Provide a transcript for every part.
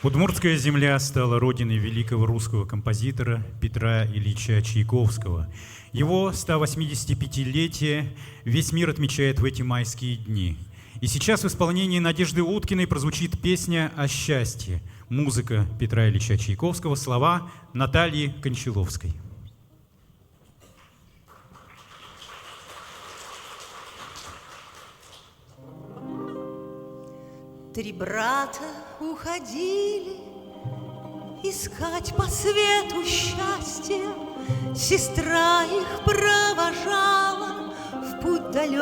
Удмуртская земля стала родиной великого русского композитора Петра Ильича Чайковского. Его 185-летие весь мир отмечает в эти майские дни. И сейчас в исполнении Надежды Уткиной прозвучит песня о счастье. Музыка Петра Ильича Чайковского, слова Натальи Кончаловской. Три брата уходили искать по свету счастье. Сестра их провожала в путь далекий.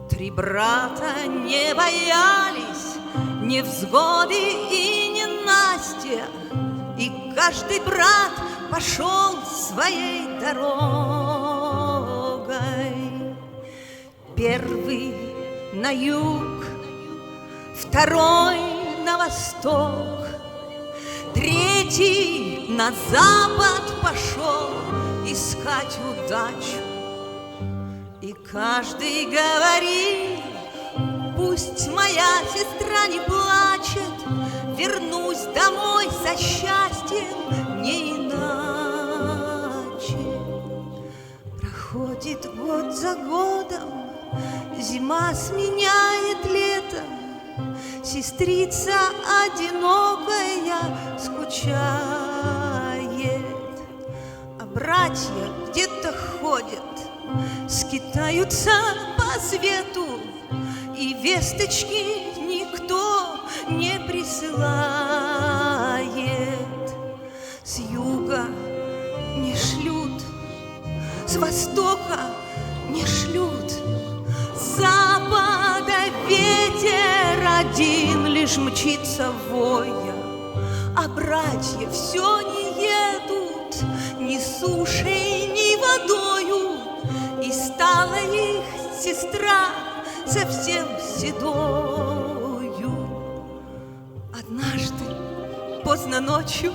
Три брата не боялись невзгоды и ненастья, и каждый брат пошел своей дорогой. Первый на юг, второй на восток, третий на запад пошел искать удачу. И каждый говорит: пусть моя сестра не плачет, вернусь домой со счастьем не иначе. Проходит год за годом, зима сменяет лето, сестрица одинокая скучает, а братья где-то ходят, скитаются по свету, и весточки никто не присылает. С юга не шлют, с востока не шлют, с запада ветер один лишь мчится воя, а братья все не едут ни сушей, ни водою, и стала их сестра совсем седою. Однажды поздно ночью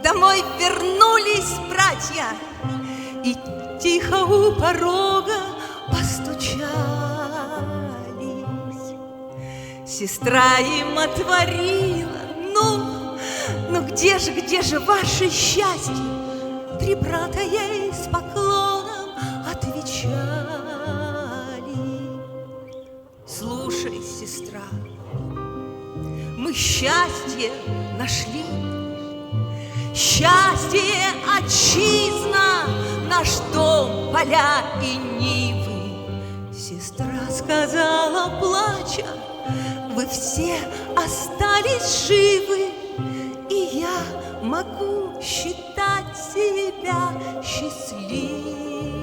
домой вернулись братья и тихо у порога постучались. Сестра им отворила: ну где же ваше счастье? Три брата ей с поклоном отвечали: слушай, сестра, мы счастье нашли. Счастье — отчизна, наш дом, поля и нивы. Сестра сказала, плача: вы все остались живы, и я могу считать себя счастливой.